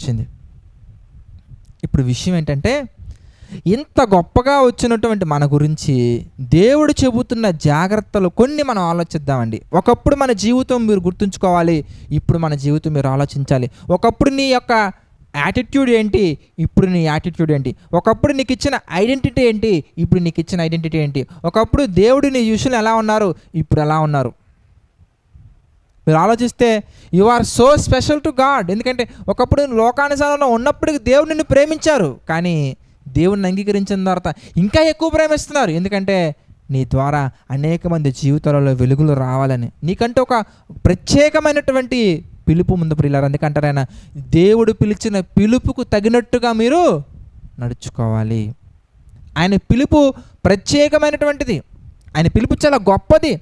వచ్చింది. ఇప్పుడు విషయం ఏంటంటే, ఇంత గొప్పగా వచ్చినటువంటి మన గురించి దేవుడు చెబుతున్న జాగ్రత్తలు కొన్ని మనం ఆలోచిద్దామండి. ఒకప్పుడు మన జీవితం మీరు గుర్తుంచుకోవాలి, ఇప్పుడు మన జీవితం మీరు ఆలోచించాలి. ఒకప్పుడు నీ యొక్క యాటిట్యూడ్ ఏంటి, ఇప్పుడు నీ యాటిట్యూడ్ ఏంటి? ఒకప్పుడు నీకు ఇచ్చిన ఐడెంటిటీ ఏంటి, ఇప్పుడు నీకు ఇచ్చిన ఐడెంటిటీ ఏంటి? ఒకప్పుడు దేవుడు నీ విషయంలో ఎలా ఉన్నారు, ఇప్పుడు ఎలా ఉన్నారు? మీరు ఆలోచిస్తే you are so special to God. ఎందుకంటే ఒకప్పుడు లోకానుసారంలో ఉన్నప్పటికీ దేవుడు నిన్ను ప్రేమించారు, కానీ దేవుడిని అంగీకరించిన తర్వాత ఇంకా ఎక్కువ ప్రేమిస్తున్నారు. ఎందుకంటే నీ ద్వారా అనేక మంది జీవితాలలో వెలుగులు రావాలని, నీకంటే ఒక ప్రత్యేకమైనటువంటి పిలుపు ముందు ప్రియులారా. ఎందుకంటారు ఆయన, దేవుడు పిలిచిన పిలుపుకు తగినట్టుగా మీరు నడుచుకోవాలి. ఆయన పిలుపు ప్రత్యేకమైనటువంటిది, ఆయన పిలుపు చాలా గొప్పది.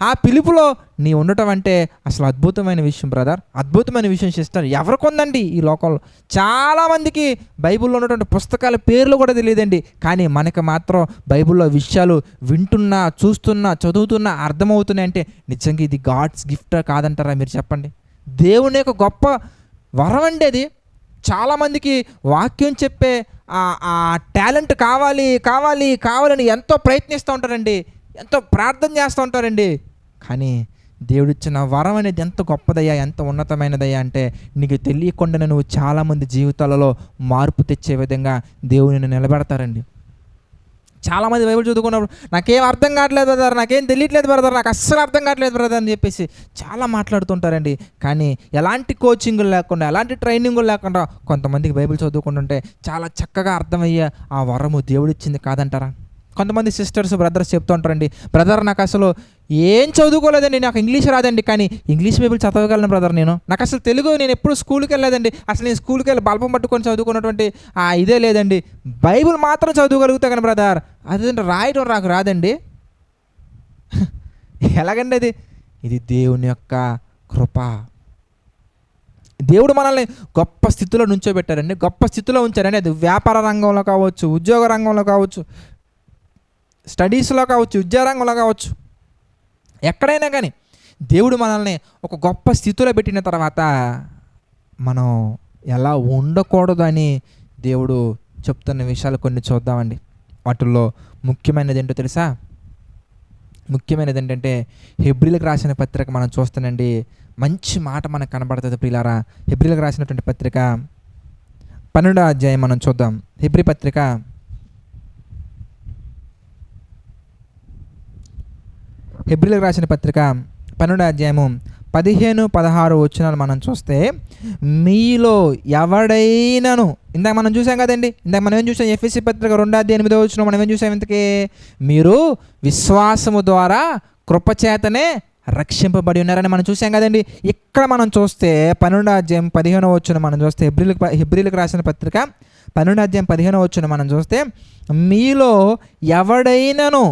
ఆ పిలుపులో నీ ఉండటం అంటే అసలు అద్భుతమైన విషయం బ్రదర్, అద్భుతమైన విషయం సిస్టర్. ఎవరికి ఉందండి ఈ లోకంలో? చాలామందికి బైబిల్లో ఉన్నటువంటి పుస్తకాల పేర్లు కూడా తెలియదండి, కానీ మనకి మాత్రం బైబిల్లో విషయాలు వింటున్నా, చూస్తున్నా, చదువుతున్నా అర్థమవుతున్నాయి. అంటే నిజంగా ఇది గాడ్స్ గిఫ్ట్ కాదంటారా మీరు చెప్పండి? దేవుని యొక్క గొప్ప వరం అండి అది. చాలామందికి వాక్యం చెప్పే ఆ టాలెంట్ కావాలి కావాలి కావాలని ఎంతో ప్రయత్నిస్తూ ఉంటారండి, ఎంతో ప్రార్థన చేస్తూ ఉంటారండి. కానీ దేవుడిచ్చిన వరం అనేది ఎంత గొప్పదయ్యా, ఎంత ఉన్నతమైనదయ్యా అంటే నీకు తెలియకుండానే నువ్వు చాలామంది జీవితాలలో మార్పు తెచ్చే విధంగా దేవుడిని నిలబెడతారండి. చాలామంది బైబిల్ చదువుకున్నప్పుడు నాకేం అర్థం కావట్లేదు బ్రదర్, నాకేం తెలియట్లేదు బ్రదర్, నాకు అస్సలు అర్థం కావట్లేదు బ్రదర్ అని చెప్పేసి చాలా మాట్లాడుతుంటారండి. కానీ ఎలాంటి కోచింగులు లేకుండా, ఎలాంటి ట్రైనింగులు లేకుండా కొంతమందికి బైబిల్ చదువుకుంటుంటే చాలా చక్కగా అర్థమయ్యే ఆ వరము దేవుడిచ్చింది కాదంటారా? కొంతమంది సిస్టర్స్ బ్రదర్స్ చెప్తూ ఉంటారండి, బ్రదర్ నాకు అసలు ఏం చదువుకోలేదండి, నాకు ఇంగ్లీష్ రాదండి, కానీ ఇంగ్లీష్ బైబిల్ చదవగలను బ్రదర్. నాకు అసలు తెలుగు, నేను ఎప్పుడు స్కూల్కి వెళ్ళలేదండి, అసలు నేను స్కూల్కి వెళ్ళి బల్బం పట్టుకొని చదువుకున్నటువంటి ఇదే లేదండి, బైబిల్ మాత్రం చదవగలుగుతా కానీ బ్రదర్ అదేంటి రాయడం నాకు రాదండి. ఎలాగండి అది? ఇది దేవుని యొక్క కృప. దేవుడు మనల్ని గొప్ప స్థితిలో నుంచోబెట్టారండి, గొప్ప స్థితిలో ఉంచారండి. అది వ్యాపార రంగంలో కావచ్చు, ఉద్యోగ రంగంలో కావచ్చు, స్టడీస్లో కావచ్చు, ఉద్యోగంలో కావచ్చు, ఎక్కడైనా కానీ దేవుడు మనల్ని ఒక గొప్ప స్థితిలో పెట్టిన తర్వాత మనం ఎలా ఉండకూడదు అని దేవుడు చెప్తున్న విషయాలు కొన్ని చూద్దామండి. వాటిల్లో ముఖ్యమైనది ఏంటో తెలుసా? ముఖ్యమైనది ఏంటంటే హెబ్రీలకు రాసిన పత్రిక మనం చూస్తానండి, మంచి మాట మనకు కనబడుతుంది ప్రియులారా. హెబ్రీలకు రాసినటువంటి పత్రిక 12వ అధ్యాయం మనం చూద్దాం. హెబ్రీ పత్రిక హెబ్రీలకు రాసిన పత్రిక 12వ అధ్యాయము 15-16 వచనాలు మనం చూస్తే, మీలో ఎవడైనాను, ఇందాక మనం చూసాం కదండి, ఇందాక మనం ఏం చూసాం? ఎఫెసీ పత్రిక 2వ అధ్యాయం 8వ వచనం మనం ఏం చూసాం? ఇంతకీ మీరు విశ్వాసము ద్వారా కృపచేతనే రక్షింపబడి ఉన్నారని మనం చూసాం కదండి. ఇక్కడ మనం చూస్తే 12వ అధ్యాయం 15వ వచనం మనం చూస్తే, హెబ్రీలకు రాసిన పత్రిక 12వ అధ్యాయం 15వ వచనం మనం చూస్తే, మీలో ఎవడైనాను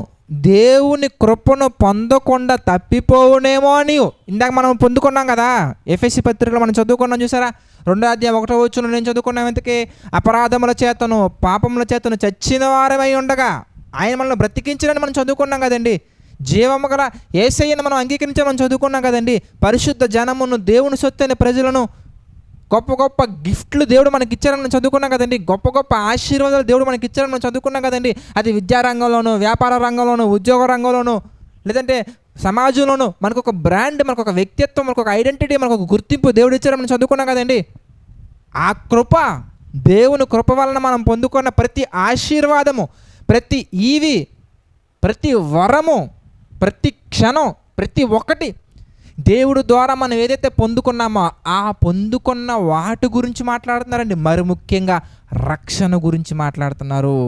దేవుని కృపను పొందకుండా తప్పిపోవునేమో అని. ఇందాక మనం పొందుకున్నాం కదా, ఎఫెసీ పత్రికలో మనం చదువుకున్నాం చూసారా? 2వ అధ్యాయం 1వ వచనం నేను చదువుకున్నాం. ఇంతకీ అపరాధముల చేతను పాపముల చేతను చచ్చిన వారమై ఉండగా ఆయన మనల్ని బ్రతికించారని మనం చదువుకున్నాం కదండి. జీవము గల యేసయ్యను మనం అంగీకరించామని చదువుకున్నాం కదండి. పరిశుద్ధ జనమును, దేవుని సొత్తైన ప్రజలను, గొప్ప గొప్ప గిఫ్ట్లు దేవుడు మనకి ఇచ్చారని చదువుకున్నాం కదండి. గొప్ప గొప్ప ఆశీర్వాదాలు దేవుడు మనకి ఇచ్చారని మనం చదువుకున్నాం కదండి. అది విద్యారంగంలోను, వ్యాపార రంగంలోను, ఉద్యోగ రంగంలోను, లేదంటే సమాజంలోను మనకు ఒక బ్రాండ్, మనకు ఒక వ్యక్తిత్వం, మనకు ఒక ఐడెంటిటీ, మనకు ఒక గుర్తింపు దేవుడు ఇచ్చారని మనం చదువుకున్నాం కదండి. ఆ కృప, దేవుని కృప వలన మనం పొందుకున్న ప్రతి ఆశీర్వాదము, ప్రతి ఈవి, ప్రతి వరము, ప్రతి క్షణం, ప్రతి ఒక్కటి దేవుడు ద్వారా మనం ఏదైతే పొందుకున్నామో ఆ పొందుకున్న వాటి గురించి మాట్లాడుతున్నారండి. మరి ముఖ్యంగా రక్షణ గురించి మాట్లాడుతున్నారు.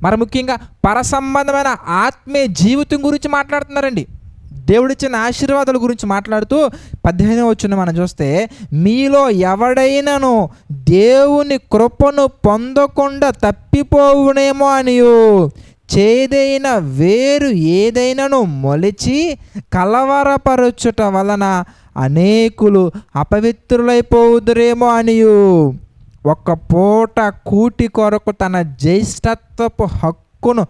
మరి ముఖ్యంగా పరసంబంధమైన ఆత్మీయ జీవితం గురించి మాట్లాడుతున్నారండి. దేవుడిచ్చిన ఆశీర్వాదాల గురించి మాట్లాడుతూ 15వ వచనం మనం చూస్తే, మీలో ఎవడైనాను దేవుని కృపను పొందకుండా తప్పిపోవునేమో అనియు చేదైన వేరు ఏదైనాను మొలిచి కలవరపరచుట వలన అనేకులు అపవిత్రులైపోదురేమో అనియు, ఒక్క పూట కూటి కొరకు తన జ్యేష్ఠత్వపు హక్కును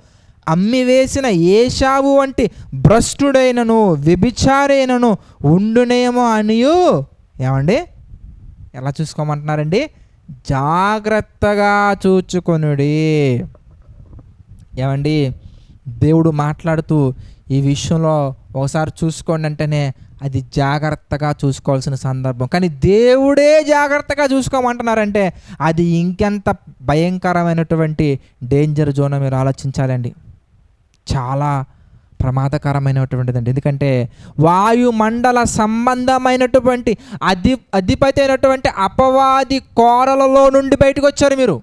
అమ్మివేసిన ఏశావు వంటి భ్రష్టుడైనను వ్యభిచారైనను ఉండునేమో అనియు. ఏమండి? ఎలా చూసుకోమంటున్నారండి? జాగ్రత్తగా చూచుకొనుడి. ఏమండి, దేవుడు మాట్లాడుతూ ఈ విషయంలో ఒకసారి చూసుకోండి అంటేనే అది జాగ్రత్తగా చూసుకోవాల్సిన సందర్భం. కానీ దేవుడే జాగ్రత్తగా చూసుకోమంటున్నారంటే అది ఇంకెంత భయంకరమైనటువంటి డేంజర్ జోన్ మీరు ఆలోచించాలండి. చాలా ప్రమాదకరమైనటువంటిదండి. ఎందుకంటే వాయుమండల సంబంధమైనటువంటి అధిపతి అయినటువంటి అపవాది కోరలలో నుండి బయటకు వచ్చారు మీరు.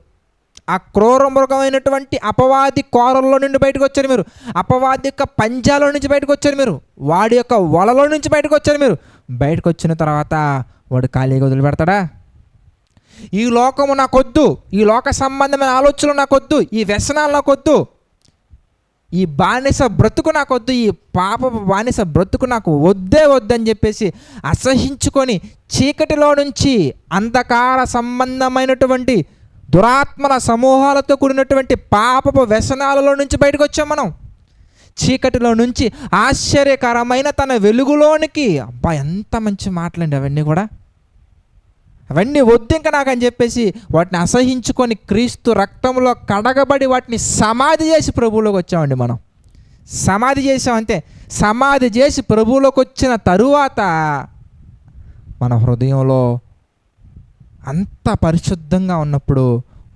ఆ క్రూర మృగమైనటువంటి అపవాది కోరల్లో నుండి బయటకు వచ్చారు మీరు. అపవాది యొక్క పంజాలో నుంచి బయటకు వచ్చారు మీరు. వాడి యొక్క వలలో నుంచి బయటకు వచ్చారు మీరు. బయటకు వచ్చిన తర్వాత వాడు ఖాళీగా వదిలిపెడతాడా? ఈ లోకము నాకొద్దు, ఈ లోక సంబంధమైన ఆలోచనలు నాకొద్దు, ఈ వ్యసనాలు నాకొద్దు, ఈ బానిస బ్రతుకు నాకొద్దు, ఈ పాప బానిస బ్రతుకు నాకు వద్దే వద్దని చెప్పేసి అసహించుకొని చీకటిలో నుంచి అంధకార సంబంధమైనటువంటి దురాత్మల సమూహాలతో కూడినటువంటి పాపపు వ్యసనాలలో నుంచి బయటకు వచ్చాం మనం. చీకటిలో నుంచి ఆశ్చర్యకరమైన తన వెలుగులోనికి. అబ్బా, ఎంత మంచి మాటలండి అవన్నీ కూడా. అవన్నీ వద్దు ఇంకా నాకు అని చెప్పేసి వాటిని అసహించుకొని క్రీస్తు రక్తంలో కడగబడి వాటిని సమాధి చేసి ప్రభువులోకి వచ్చామండి మనం. సమాధి చేసాం అంతే. సమాధి చేసి ప్రభువులోకి వచ్చిన తరువాత మన హృదయంలో అంత పరిశుద్ధంగా ఉన్నప్పుడు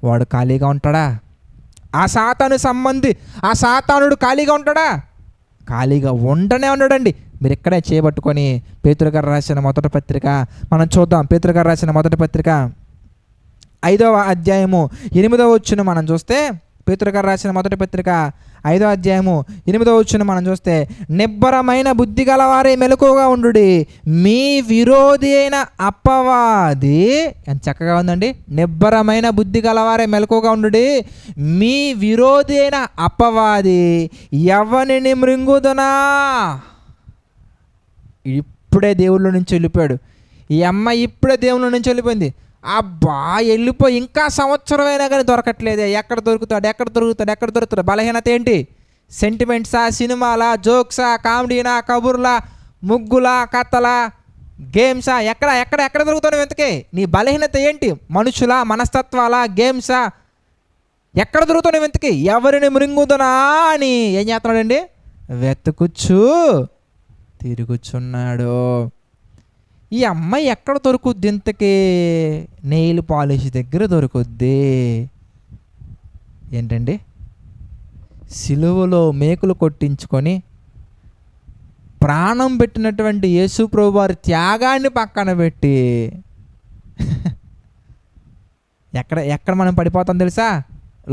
వాడు ఖాళీగా ఉంటాడా? ఆ సాతానుడు ఖాళీగా ఉంటాడా? ఖాళీగా ఉండనే ఉన్నాడండి. మీరు ఇక్కడే చేయబట్టుకొని పేతురు గారు రాసిన మొదటి పత్రిక మనం చూద్దాం. పేతురు గారు రాసిన మొదటి పత్రిక 5వ అధ్యాయము 8వ వచనం మనం చూస్తే, పేతురు గారు రాసిన మొదటి పత్రిక 5వ అధ్యాయము 8వ వచనం మనం చూస్తే, నిబ్బరమైన బుద్ధి గలవారే మెలకువగా ఉండుడి, మీ విరోధి అయిన అపవాది. ఎంత చక్కగా ఉందండి. నిబ్బరమైన బుద్ధి గలవారే మెలకువగా ఉండుడి, మీ విరోధి అయిన అపవాది ఎవనిని మృంగుదునా. ఇప్పుడే దేవుళ్ళ నుంచి వెళ్ళిపోయాడు. ఈ అమ్మాయి ఇప్పుడే దేవుళ్ళ నుంచి వెళ్ళిపోయింది. అబ్బా, వెళ్ళిపోయి ఇంకా సంవత్సరం అయినా కానీ దొరకట్లేదే. ఎక్కడ దొరుకుతాడు? బలహీనత ఏంటి? సెంటిమెంట్సా, సినిమాలా, జోక్సా, కామెడీనా, కబుర్లా, ముగ్గులా, కథలా, గేమ్సా? ఎక్కడ దొరుకుతావు వెంతకే? నీ బలహీనత ఏంటి? మనుషులా, మనస్తత్వాలా, గేమ్సా? ఎక్కడ దొరుకుతావు వెంతకి? ఎవరిని మృంగుదునా అని ఏం చేస్తున్నాడండి? వెతుకుచ్చు తిరుగుచున్నాడు. ఈ అమ్మాయి ఎక్కడ దొరుకుద్ది ఇంతకీ? నెయిల్ పాలిష్ దగ్గర దొరుకుద్ది. ఏంటండి? సిలువలో మేకులు కొట్టించుకొని ప్రాణం పెట్టినటువంటి యేసు ప్రభు వారి త్యాగాన్ని పక్కన పెట్టి ఎక్కడ మనం పడిపోతాం తెలుసా?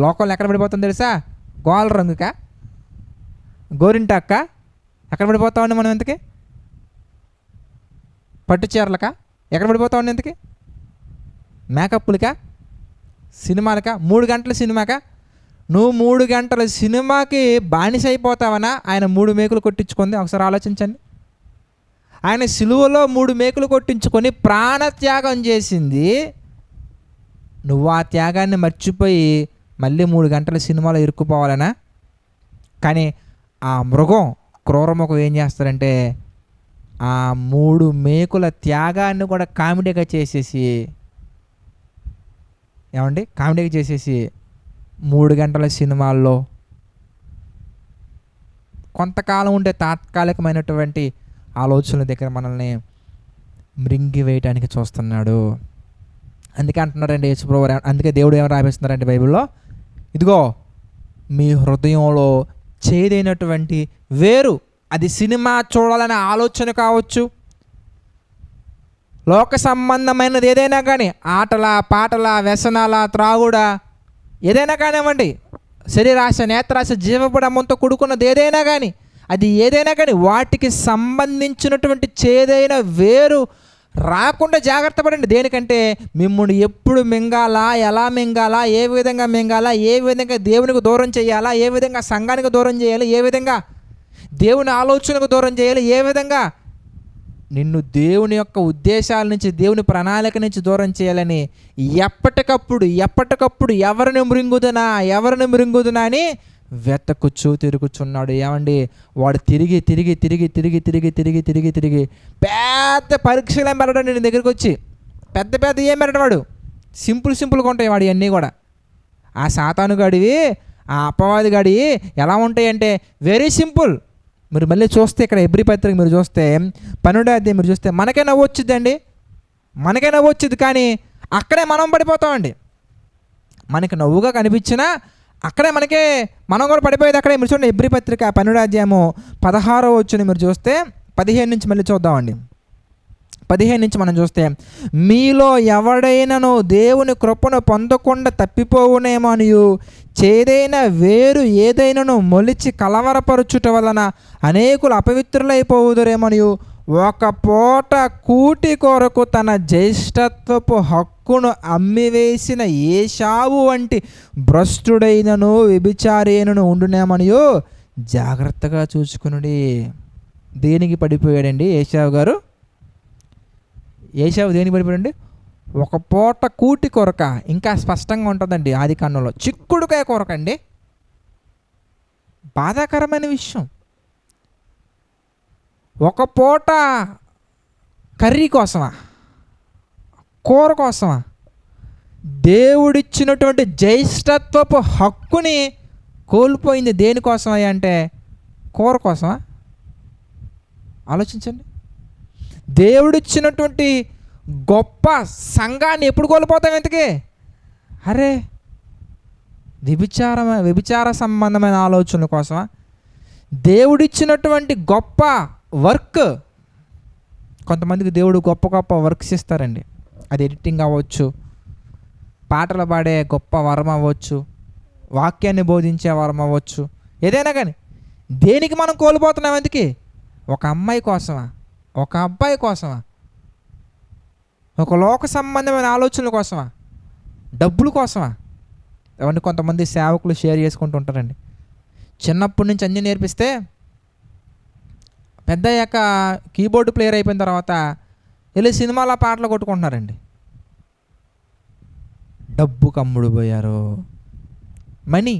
లోకంలో ఎక్కడ పడిపోతాం తెలుసా? గోల రంగుకా, గోరింటాక్క? ఎక్కడ పడిపోతామండి మనం ఇంతకీ? పట్టు చీరలకా? ఎక్కడ పడిపోతామండి ఇంతకీ? మేకప్పులకా? సినిమాలకా? 3 గంటల సినిమాకా? నువ్వు 3 గంటల సినిమాకి బానిస అయిపోతావనా? ఆయన 3 మేకులు కొట్టించుకుంది. ఒకసారి ఆలోచించండి. ఆయన సిలువలో 3 మేకులు కొట్టించుకొని ప్రాణత్యాగం చేసింది. నువ్వు ఆ త్యాగాన్ని మర్చిపోయి మళ్ళీ 3 గంటల సినిమాలో ఇరుక్కుపోవాలనా? కానీ ఆ మృగం, క్రూరముఖం ఏం చేస్తారంటే ఆ 3 మేకుల త్యాగాన్ని కూడా కామెడీగా చేసేసి, ఏమండి, కామెడీగా చేసేసి 3 గంటల సినిమాల్లో కొంతకాలం ఉండే తాత్కాలికమైనటువంటి ఆలోచనల దగ్గర మనల్ని మృంగి వేయటానికి చూస్తున్నాడు. అందుకే అంటున్నారండి యేసుప్రభు. అందుకే దేవుడు ఏమైనా రాపిస్తున్నారండి బైబిల్లో? ఇదిగో మీ హృదయంలో చేదైనటువంటి వేరు, అది సినిమా చూడాలనే ఆలోచన కావచ్చు, లోక సంబంధమైనది ఏదైనా కానీ, ఆటలా, పాటలా, వ్యసనాలా, త్రాగుడా, ఏదైనా కానివ్వండి, శరీరాశ, నేత్రాశ, జీవపడమంతో కూడుకున్నది ఏదైనా కానీ, అది ఏదైనా కానీ వాటికి సంబంధించినటువంటి చేదైన వేరు రాకుండా జాగ్రత్త పడండి. దేనికంటే మిమ్మల్ని ఎప్పుడు మింగాలా, ఎలా మింగాలా, ఏ విధంగా మింగాలా, ఏ విధంగా దేవునికి దూరం చేయాలా, ఏ విధంగా సంఘానికి దూరం చేయాలి, ఏ విధంగా దేవుని ఆలోచనకు దూరం చేయాలి, ఏ విధంగా నిన్ను దేవుని యొక్క ఉద్దేశాల నుంచి, దేవుని ప్రణాళిక నుంచి దూరం చేయాలని ఎప్పటికప్పుడు ఎవరిని మృంగుదునా అని వెతకుచూ తిరుగుచున్నాడు. ఏమండి, వాడు తిరిగి పెద్ద పరీక్షలు పెట్టడం నీ దగ్గరికి వచ్చి పెద్ద పెద్ద ఏమేరట వాడు, సింపుల్గా ఉంటాయి వాడు ఇవన్నీ కూడా. ఆ సాతాను గాడివి, ఆ అపవాది గాడి ఎలా ఉంటాయంటే వెరీ సింపుల్. మీరు మళ్ళీ చూస్తే ఇక్కడ హెబ్రీ పత్రిక మీరు చూస్తే 12వ అధ్యాయం మీరు చూస్తే మనకే నవ్వు వచ్చిందండి, మనకే నవ్వు వచ్చింది. కానీ అక్కడే మనం పడిపోతామండి. మనకి నవ్వుగా కనిపించినా అక్కడే మనం కూడా పడిపోయేది అక్కడే. మీరు చూడండి హెబ్రీ పత్రిక 12వ అధ్యాయము 16వ వచనం మీరు చూస్తే 15 నుంచి మళ్ళీ చూద్దామండి. 15 నుంచి మనం చూస్తే, మీలో ఎవడైనాను దేవుని కృపను పొందకుండా తప్పిపోవునేమో అనియు, చేదైన వేరు ఏదైనాను మొలిచి కలవరపరచుట వలన అనేకులు అపవిత్రులైపోవుదురేమనియు, ఒక పూట కూటి కొరకు తన జ్యేష్ఠత్వపు హక్కును అమ్మివేసిన ఏశావు వంటి భ్రష్టుడైనను వ్యభిచారైనను ఉండునేమనియో జాగ్రత్తగా చూసుకునుడి. దేనికి పడిపోయాడండి ఏశావు గారు? ఏశావు దేనికి పడిపోయాడండి? ఒక పూట కూటి కొరక. ఇంకా స్పష్టంగా ఉంటుందండి ఆదికాండంలో, చిక్కుడుకాయ కొరకండి. బాధాకరమైన విషయం. ఒక పూట కర్రీ కోసమా, కూర కోసమా? దేవుడిచ్చినటువంటి జ్యేష్ఠత్వపు హక్కుని కోల్పోయింది దేనికోసమా అంటే కూర కోసమా? ఆలోచించండి. దేవుడిచ్చినటువంటి గొప్ప సంఘాన్ని ఎప్పుడు కోల్పోతాం ఇంతకీ? అరే, వ్యభిచార సంబంధమైన ఆలోచనల కోసమా? దేవుడిచ్చినటువంటి గొప్ప వర్క్. కొంతమందికి దేవుడు గొప్ప గొప్ప వర్క్స్ ఇస్తారండి. అది ఎడిటింగ్ అవ్వచ్చు, పాటలు పాడే గొప్ప వరం అవ్వచ్చు, వాక్యాన్ని బోధించే వరం అవ్వచ్చు, ఏదైనా కానీ దేనికి మనం కోల్పోతున్నాం ఎందుకు? ఒక అమ్మాయి కోసమా, ఒక అబ్బాయి కోసమా, ఒక లోక సంబంధమైన ఆలోచనల కోసమా, డబ్బుల కోసమా? అవన్నీ కొంతమంది సేవకులు షేర్ చేసుకుంటూ ఉంటారండి. చిన్నప్పటి నుంచి అన్నీ నేర్పిస్తే పెద్ద అయ్యాక కీబోర్డు ప్లేయర్ అయిపోయిన తర్వాత వెళ్ళి సినిమాలో పాటలు కొట్టుకుంటున్నారండి. డబ్బు కమ్ముడు పోయారు. మనీ